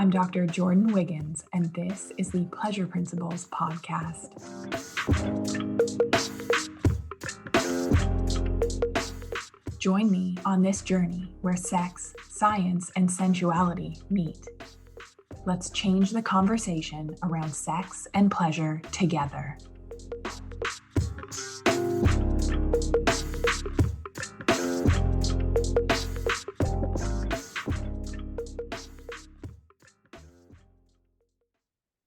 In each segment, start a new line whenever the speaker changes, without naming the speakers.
I'm Dr. Jordin Wiggins, and this is the Pleasure Principles podcast. Join me on this journey where sex, science, and sensuality meet. Let's change the conversation around sex and pleasure together.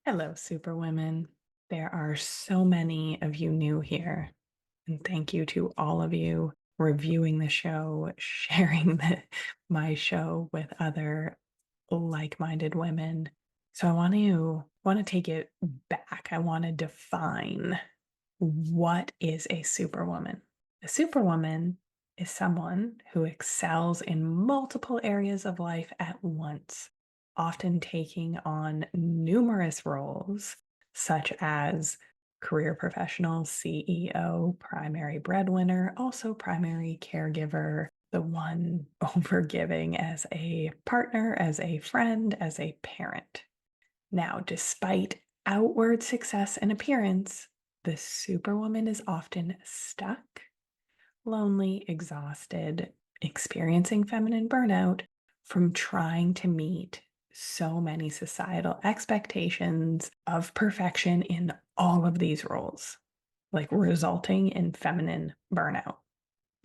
Hello, Superwomen. There are so many of you new here, and thank you to all of you reviewing the show, sharing my show with other like-minded women. So I want to take it back. I want to define what is a superwoman. A superwoman is someone who excels in multiple areas of life at once, often taking on numerous roles, such as career professional, CEO, primary breadwinner, also primary caregiver, the one overgiving as a partner, as a friend, as a parent. Now, despite outward success and appearance, the superwoman is often stuck, lonely, exhausted, experiencing feminine burnout from trying to meet so many societal expectations of perfection in all of these roles, like resulting in feminine burnout.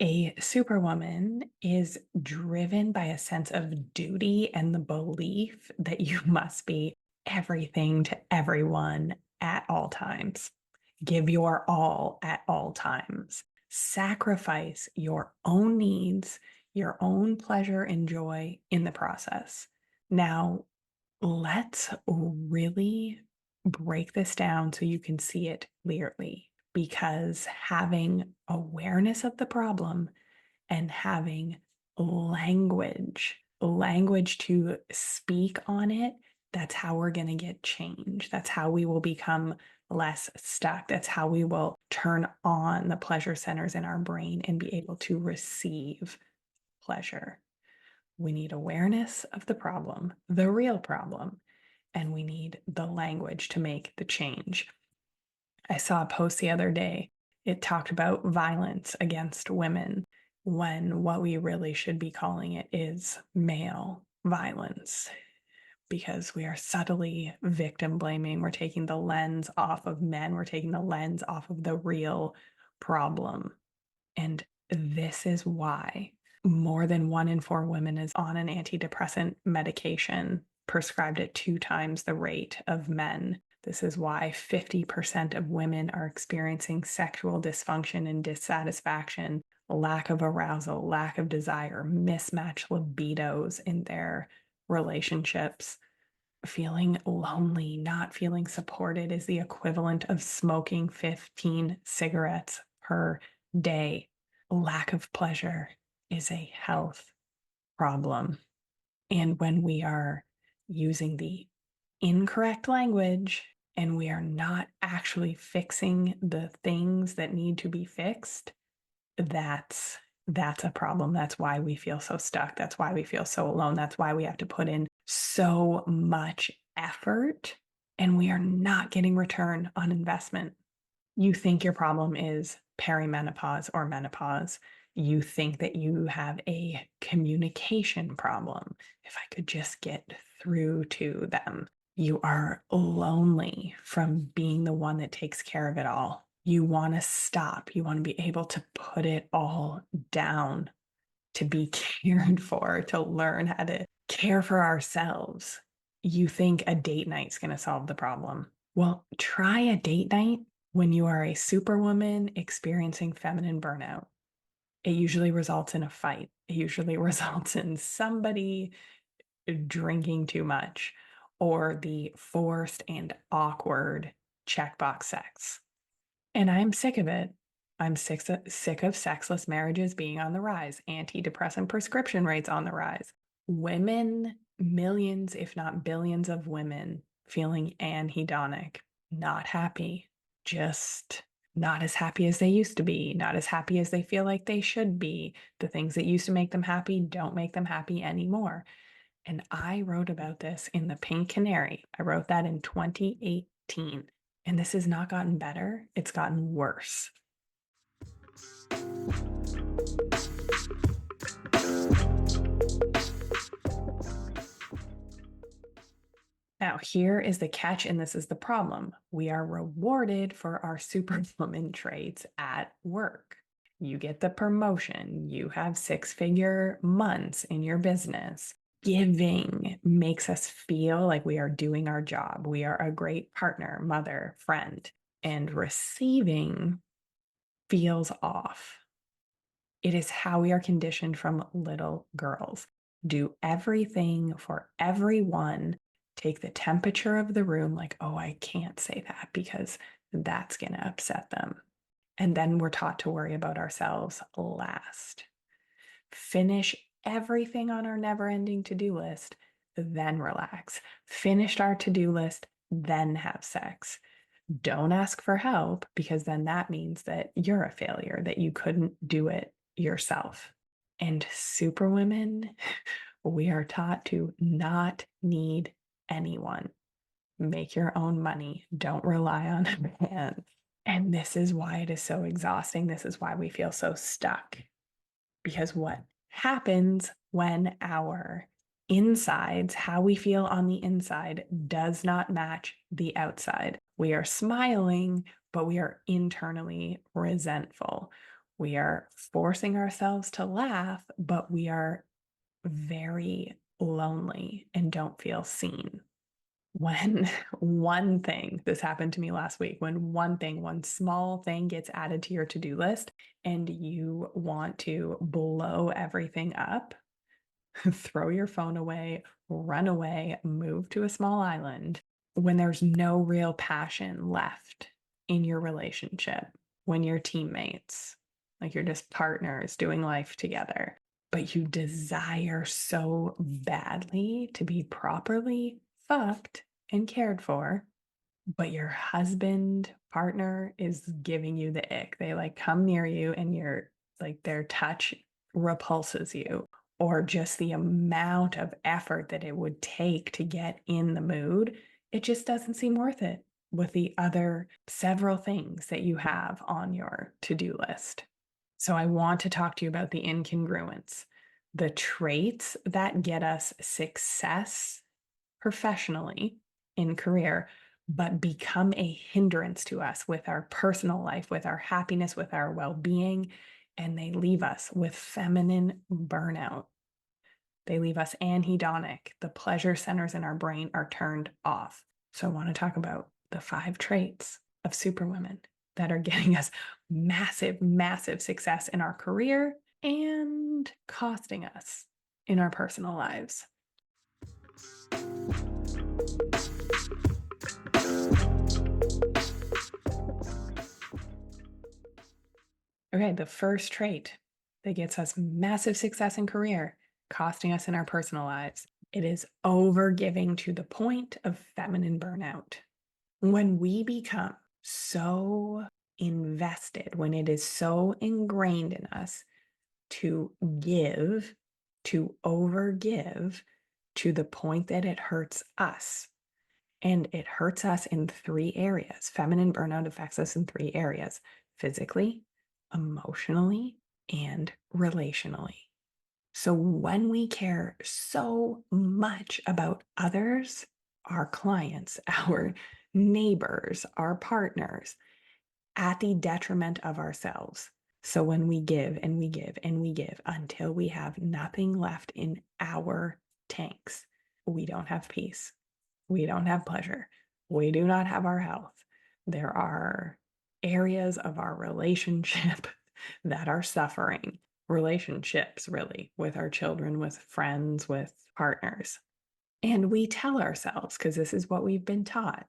A superwoman is driven by a sense of duty and the belief that you must be everything to everyone at all times. Give your all at all times. Sacrifice your own needs, your own pleasure and joy in the process. Now, let's really break this down so you can see it clearly, because having awareness of the problem and having language to speak on it, that's how we're going to get change. That's how we will become less stuck. That's how we will turn on the pleasure centers in our brain and be able to receive pleasure. We need awareness of the problem, the real problem, and we need the language to make the change. I saw a post the other day. It talked about violence against women when what we really should be calling it is male violence, because we are subtly victim blaming. We're taking the lens off of men. We're taking the lens off of the real problem. And this is why more than 1 in 4 women is on an antidepressant medication prescribed at 2 times the rate of men. This is why 50% of women are experiencing sexual dysfunction and dissatisfaction, lack of arousal, lack of desire, mismatched libidos in their relationships. Feeling lonely, not feeling supported is the equivalent of smoking 15 cigarettes per day. Lack of pleasure is a health problem. And when we are using the incorrect language and we are not actually fixing the things that need to be fixed, that's a problem. That's why we feel so stuck. That's why we feel so alone. That's why we have to put in so much effort and we are not getting return on investment. You think your problem is perimenopause or menopause. You think that you have a communication problem. If I could just get through to them. You are lonely from being the one that takes care of it all. You want to stop. You want to be able to put it all down, to be cared for, to learn how to care for ourselves. You think a date night's going to solve the problem. Well, try a date night when you are a superwoman experiencing feminine burnout. It usually results in a fight. It usually results in somebody drinking too much or the forced and awkward checkbox sex. And I'm sick of it. I'm sick of sexless marriages being on the rise, antidepressant prescription rates on the rise. Women, millions, if not billions of women feeling anhedonic, not happy, just not as happy as they used to be, not as happy as they feel like they should be. The things that used to make them happy don't make them happy anymore. And I wrote about this in The Pink Canary. I wrote that in 2018. And this has not gotten better, it's gotten worse. Now, here is the catch, and this is the problem. We are rewarded for our superwoman traits at work. You get the promotion, you have six-figure months in your business. Giving makes us feel like we are doing our job. We are a great partner, mother, friend. And receiving feels off. It is how we are conditioned from little girls. Do everything for everyone. Take the temperature of the room, like, oh, I can't say that because that's going to upset them. And then we're taught to worry about ourselves last. Finish everything on our never ending to do list, then relax. Finished our to do list, then have sex. Don't ask for help because then that means that you're a failure, that you couldn't do it yourself. And superwomen, we are taught to not need anyone. Make your own money. Don't rely on a man. And this is why it is so exhausting. This is why we feel so stuck. Because what happens when our insides, how we feel on the inside, does not match the outside? We are smiling, but we are internally resentful. We are forcing ourselves to laugh, but we are very lonely and don't feel seen. When one thing, this happened to me last week, when one small thing gets added to your to-do list and you want to blow everything up, throw your phone away, run away, move to a small island, when there's no real passion left in your relationship, when you're teammates, like you're just partners doing life together, but you desire so badly to be properly fucked and cared for, but your husband, partner is giving you the ick. They like come near you and you're like their touch repulses you, or just the amount of effort that it would take to get in the mood, it just doesn't seem worth it with the other several things that you have on your to-do list. So I want to talk to you about the incongruence, the traits that get us success professionally in career, but become a hindrance to us with our personal life, with our happiness, with our well-being, and they leave us with feminine burnout. They leave us anhedonic. The pleasure centers in our brain are turned off. So I want to talk about the 5 traits of superwomen that are getting us massive, massive success in our career and costing us in our personal lives. Okay, the first trait that gets us massive success in career, costing us in our personal lives, it is overgiving to the point of feminine burnout. When we become so invested, when it is so ingrained in us to give, to overgive to the point that it hurts us. And it hurts us in 3 areas. Feminine burnout affects us in 3 areas: physically, emotionally, and relationally. So when we care so much about others, our clients, our neighbors, our partners, at the detriment of ourselves. So when we give and we give and we give until we have nothing left in our tanks, we don't have peace. We don't have pleasure. We do not have our health. There are areas of our relationship that are suffering. Relationships, really, with our children, with friends, with partners. And we tell ourselves, because this is what we've been taught,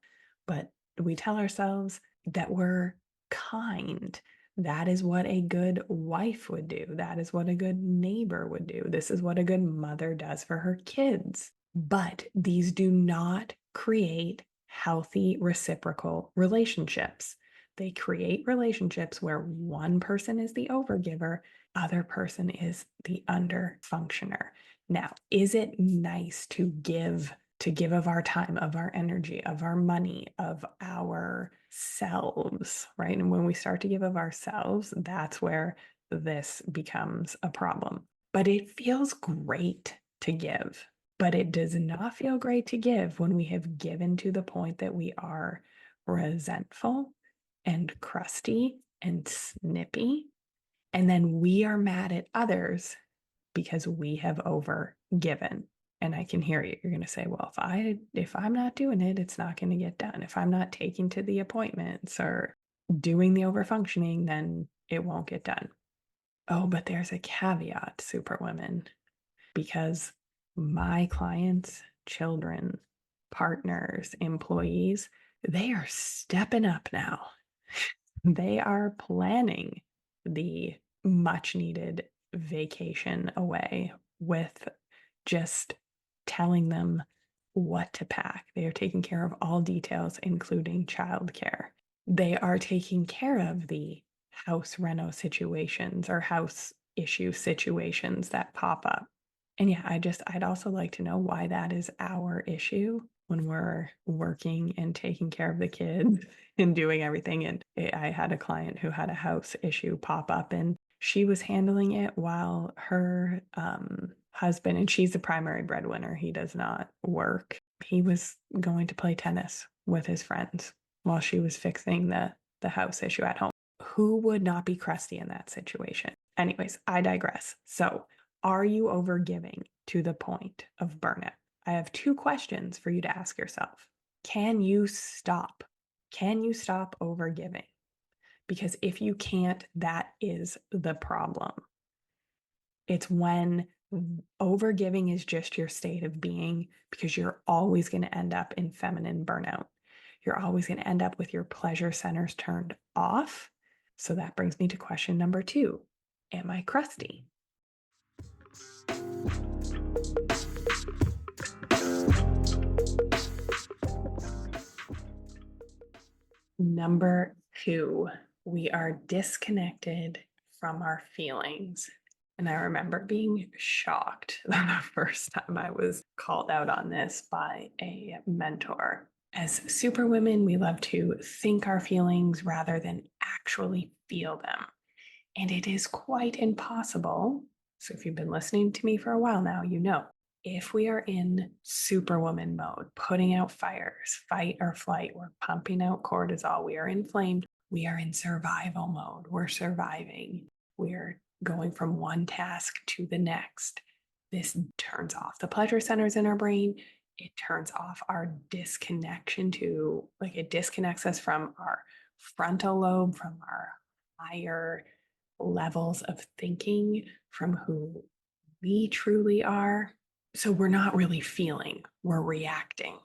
but we tell ourselves that we're kind. That is what a good wife would do. That is what a good neighbor would do. This is what a good mother does for her kids. But these do not create healthy reciprocal relationships. They create relationships where one person is the overgiver other person is the under functioner. Now, is it nice to give of our time, of our energy, of our money, of ourselves, right? And when we start to give of ourselves, that's where this becomes a problem. But it feels great to give. But it does not feel great to give when we have given to the point that we are resentful and crusty and snippy. And then we are mad at others because we have over given. And I can hear you. You're going to say, well, if I'm not doing it, it's not going to get done. If I'm not taking to the appointments or doing the over functioning, then it won't get done. Oh, but there's a caveat, Superwoman, because my clients, children, partners, employees, they are stepping up now. They are planning the much needed vacation away with just telling them what to pack. They are taking care of all details, including childcare. They are taking care of the house reno situations or house issue situations that pop up. And yeah, I'd also like to know why that is our issue when we're working and taking care of the kids and doing everything. And I had a client who had a house issue pop up, and she was handling it while her husband, and she's the primary breadwinner, he does not work. He was going to play tennis with his friends while she was fixing the house issue at home. Who would not be crusty in that situation? Anyways, I digress. So, are you overgiving to the point of burnout? I have two questions for you to ask yourself. Can you stop? Can you stop overgiving? Because if you can't, that is the problem. It's when overgiving is just your state of being, because you're always going to end up in feminine burnout. You're always going to end up with your pleasure centers turned off. So that brings me to question number 2. Am I crusty? Number 2, we are disconnected from our feelings. And I remember being shocked the first time I was called out on this by a mentor. As superwomen, we love to think our feelings rather than actually feel them. And it is quite impossible. So if you've been listening to me for a while now, you know, if we are in superwoman mode, putting out fires, fight or flight, we're pumping out cortisol, we are inflamed, we are in survival mode, we're surviving, we're going from one task to the next. This turns off the pleasure centers in our brain. It turns off our disconnection to, like, it disconnects us from our frontal lobe, from our higher levels of thinking, from who we truly are. So we're not really feeling, we're reacting.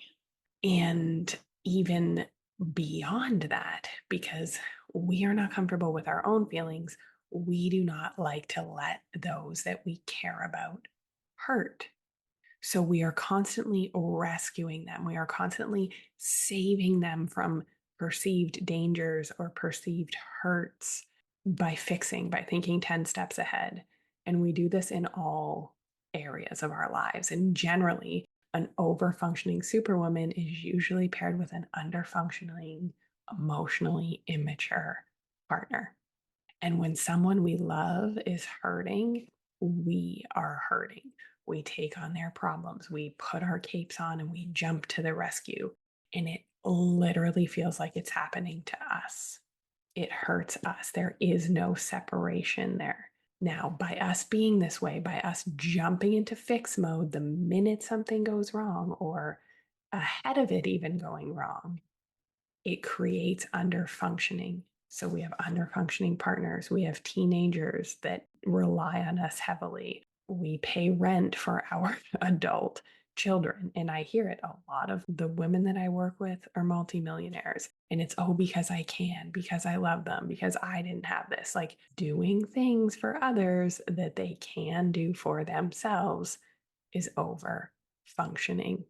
And even beyond that, because we are not comfortable with our own feelings, we do not like to let those that we care about hurt. So we are constantly rescuing them. We are constantly saving them from perceived dangers or perceived hurts by fixing, by thinking 10 steps ahead. And we do this in all areas of our lives. And generally, an over functioning superwoman is usually paired with an under functioning, emotionally immature partner. And when someone we love is hurting, we are hurting. We take on their problems. We put our capes on and we jump to the rescue. And it literally feels like it's happening to us. It hurts us. There is no separation there. Now, by us being this way, by us jumping into fix mode the minute something goes wrong, or ahead of it even going wrong, it creates under functioning. So we have under functioning partners. We have teenagers that rely on us heavily. We pay rent for our adult children. And I hear it, a lot of the women that I work with are multimillionaires. And it's, oh, because I can, because I love them, because I didn't have this. Like, doing things for others that they can do for themselves is over functioning.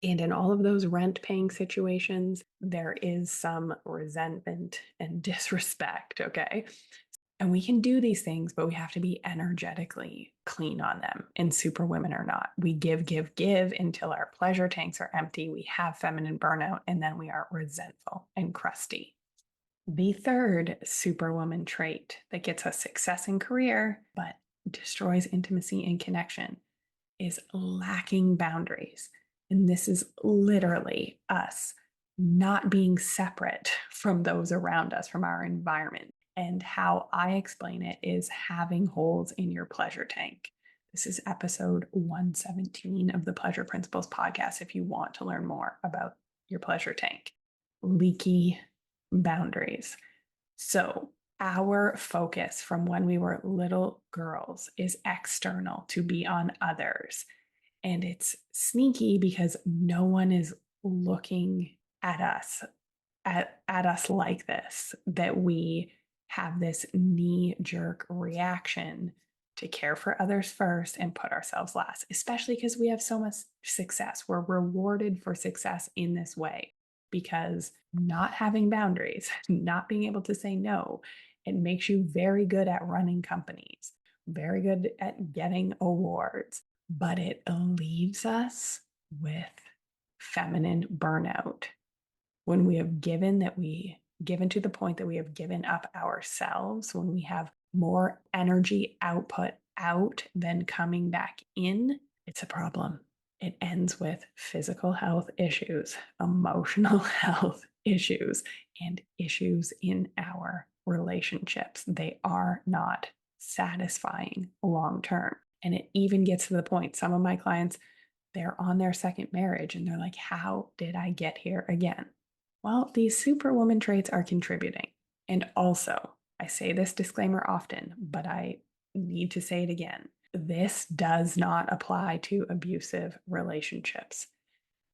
And in all of those rent paying situations, there is some resentment and disrespect. Okay. And we can do these things, but we have to be energetically clean on them. And Superwomen are not. We give, give, give until our pleasure tanks are empty. We have feminine burnout, and then we are resentful and crusty. The third Superwoman trait that gets us success in career, but destroys intimacy and connection is lacking boundaries. And this is literally us not being separate from those around us, from our environment. And how I explain it is having holes in your pleasure tank. This is episode 117 of the Pleasure Principles podcast if you want to learn more about your pleasure tank. Leaky boundaries. So, our focus from when we were little girls is external, to be on others. And it's sneaky because no one is looking at us at us like this, that we have this knee-jerk reaction to care for others first and put ourselves last, especially because we have so much success. We're rewarded for success in this way because not having boundaries, not being able to say no, it makes you very good at running companies, very good at getting awards, but it leaves us with feminine burnout. When we have given to the point that we have given up ourselves, when we have more energy output out than coming back in, it's a problem. It ends with physical health issues, emotional health issues, and issues in our relationships. They are not satisfying long term. And it even gets to the point, some of my clients, they're on their second marriage and they're like, how did I get here again? Well, these Superwoman traits are contributing. And also, I say this disclaimer often, but I need to say it again. This does not apply to abusive relationships.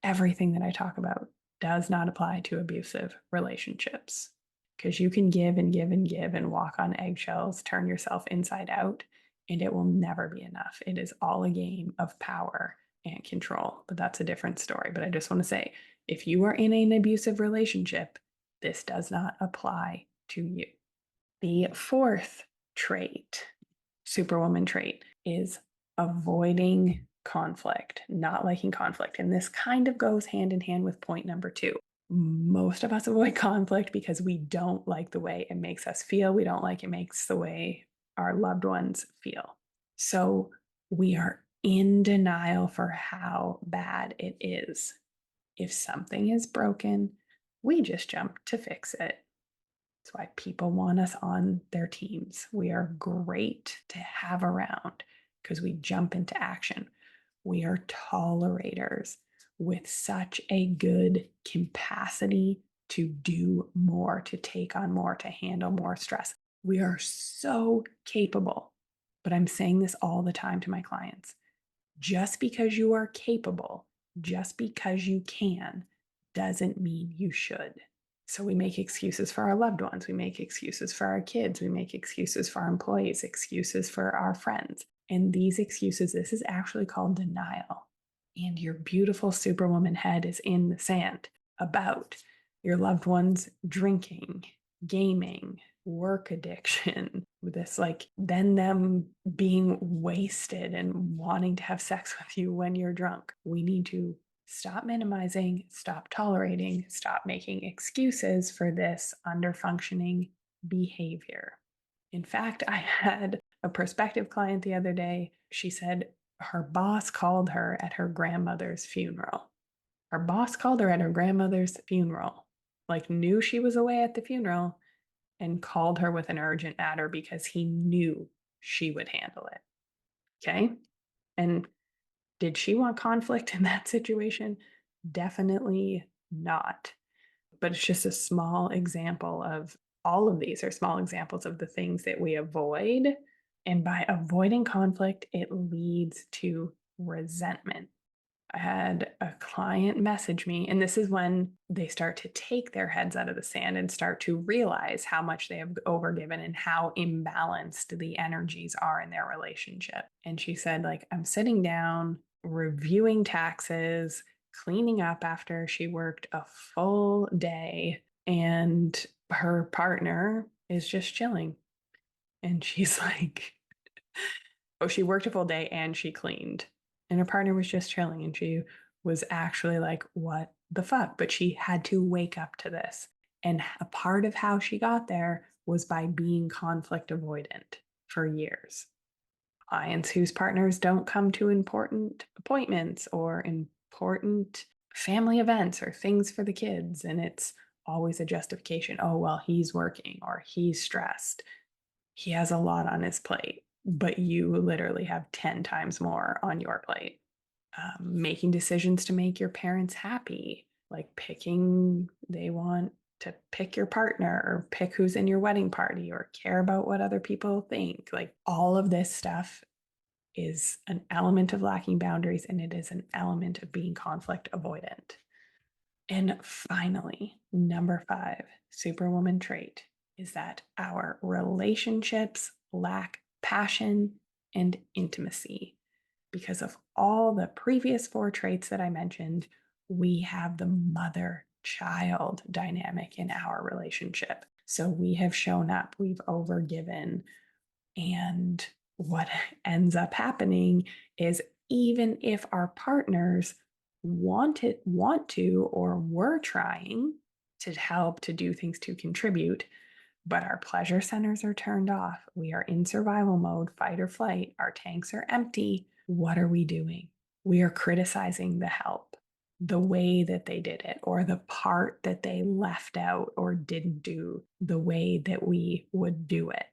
Everything that I talk about does not apply to abusive relationships because you can give and give and give and walk on eggshells, turn yourself inside out, and it will never be enough. It is all a game of power and control, but that's a different story. But I just want to say, if you are in an abusive relationship, this does not apply to you. The fourth trait, Superwoman trait, is avoiding conflict, not liking conflict. And this kind of goes hand in hand with point number 2. Most of us avoid conflict because we don't like the way it makes us feel. We don't like it makes the way our loved ones feel. So we are in denial for how bad it is. If something is broken, we just jump to fix it. That's why people want us on their teams. We are great to have around because we jump into action. We are tolerators with such a good capacity to do more, to take on more, to handle more stress. We are so capable. But I'm saying this all the time to my clients. Just because you are capable, just because you can, doesn't mean you should. So we make excuses for our loved ones. We make excuses for our kids. We make excuses for our employees, excuses for our friends. And these excuses, this is actually called denial. And your beautiful Superwoman head is in the sand about your loved ones drinking, gaming, work addiction, this then them being wasted and wanting to have sex with you when you're drunk. We need to stop minimizing, stop tolerating, stop making excuses for this underfunctioning behavior. In fact, I had a prospective client the other day. She said her boss called her at her grandmother's funeral. Her boss called her at her grandmother's funeral, knew she was away at the funeral and called her with an urgent matter because he knew she would handle it. Okay. And did she want conflict in that situation? Definitely not. But it's just a small example of all of these are small examples of the things that we avoid. And by avoiding conflict, it leads to resentment. I had a client message me, and this is when they start to take their heads out of the sand and start to realize how much they have overgiven and how imbalanced the energies are in their relationship. And she said, I'm sitting down, reviewing taxes, cleaning up after she worked a full day, and her partner is just chilling. And she's like, oh, she worked a full day and she cleaned. And her partner was just chilling. And she was actually like, what the fuck? But she had to wake up to this. And a part of how she got there was by being conflict avoidant for years. Clients whose partners don't come to important appointments or important family events or things for the kids. And it's always a justification. Oh, well, he's working or he's stressed. He has a lot on his plate, but you literally have 10 times more on your plate. Making decisions to make your parents happy, like picking, they want to pick your partner or pick who's in your wedding party or care about what other people think. Like all of this stuff is an element of lacking boundaries and it is an element of being conflict avoidant. And finally, number 5, Superwoman trait is that our relationships lack passion and intimacy. Because of all the previous 4 traits that I mentioned, we have the mother child dynamic in our relationship. So we have shown up, we've overgiven, and what ends up happening is even if our partners want to or were trying to help to do things to contribute, but our pleasure centers are turned off. We are in survival mode, fight or flight. Our tanks are empty. What are we doing? We are criticizing the help, the way that they did it, or the part that they left out or didn't do the way that we would do it.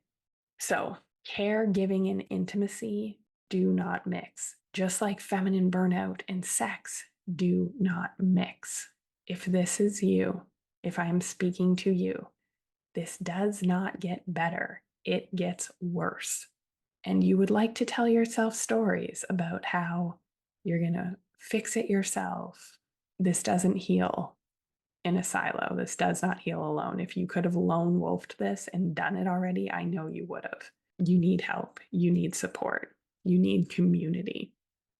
So, caregiving and intimacy do not mix, just like feminine burnout and sex do not mix. If this is you, if I'm speaking to you, this does not get better, it gets worse. And you would like to tell yourself stories about how you're going to fix it yourself. This doesn't heal in a silo. This does not heal alone. If you could have lone wolfed this and done it already, I know you would have. You need help. You need support. You need community.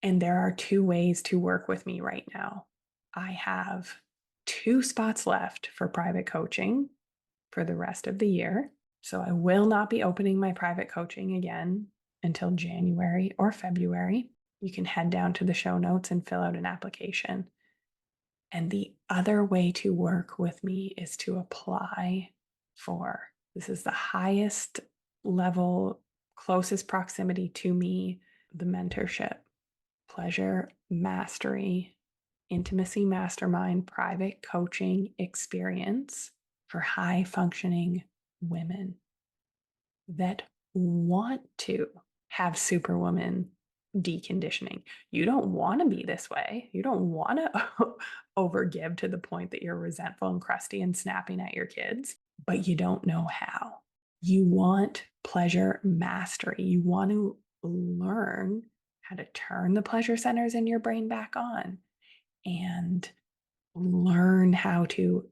And there are 2 ways to work with me right now. I have 2 spots left for private coaching for the rest of the year. So I will not be opening my private coaching again until January or February. You can head down to the show notes and fill out an application. And the other way to work with me is to apply for, this is the highest level, closest proximity to me, the mentorship, pleasure mastery, intimacy mastermind, private coaching experience for high functioning women that want to have Superwoman deconditioning. You don't want to be this way. You don't want to overgive to the point that you're resentful and crusty and snapping at your kids, but you don't know how. You want pleasure mastery. You want to learn how to turn the pleasure centers in your brain back on and learn how to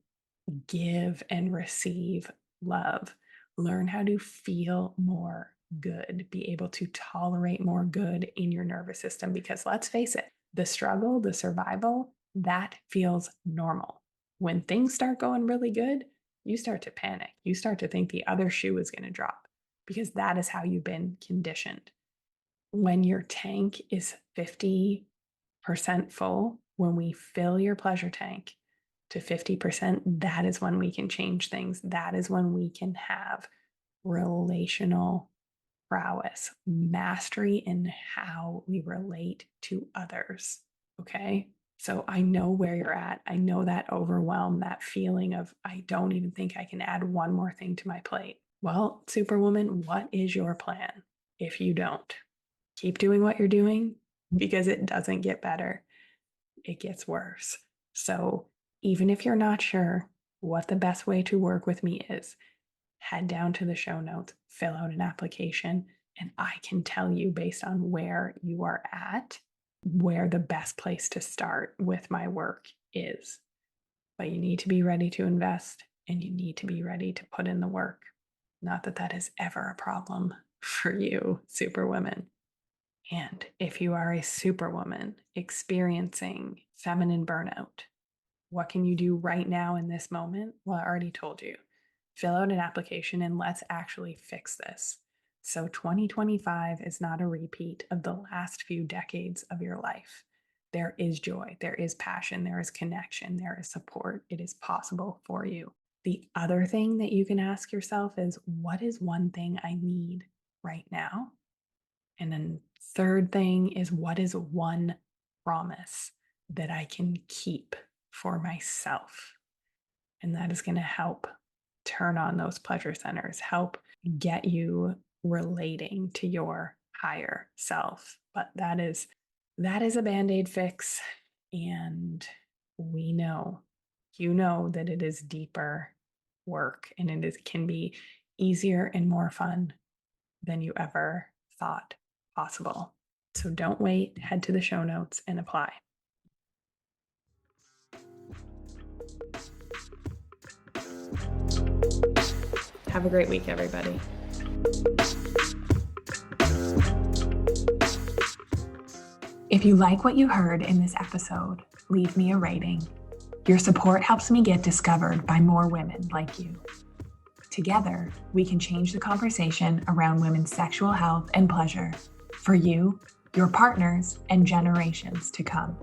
give and receive love, learn how to feel more good, be able to tolerate more good in your nervous system. Because let's face it, the struggle, the survival, that feels normal. When things start going really good, you start to panic. You start to think the other shoe is going to drop because that is how you've been conditioned. When your tank is 50% full, when we fill your pleasure tank to 50%, that is when we can change things. That is when we can have relational prowess, mastery in how we relate to others. Okay. So I know where you're at. I know that overwhelm, that feeling of, I don't even think I can add one more thing to my plate. Well, Superwoman, what is your plan? If you don't, keep doing what you're doing because it doesn't get better, it gets worse. So even if you're not sure what the best way to work with me is, head down to the show notes, fill out an application, and I can tell you based on where you are at, where the best place to start with my work is. But you need to be ready to invest and you need to be ready to put in the work. Not that that is ever a problem for you, Superwoman. And if you are a Superwoman experiencing feminine burnout, what can you do right now in this moment? Well, I already told you. Fill out an application and let's actually fix this. So 2025 is not a repeat of the last few decades of your life. There is joy, there is passion, there is connection, there is support. It is possible for you. The other thing that you can ask yourself is, what is one thing I need right now? And then third thing is, what is one promise that I can keep for myself? And that is going to help turn on those pleasure centers, help get you relating to your higher self. But that is a band-aid fix. And we know, you know, that it is deeper work, and can be easier and more fun than you ever thought possible. So don't wait, head to the show notes and apply. Have a great week, everybody. If you like what you heard in this episode, leave me a rating. Your support helps me get discovered by more women like you. Together, we can change the conversation around women's sexual health and pleasure for you, your partners, and generations to come.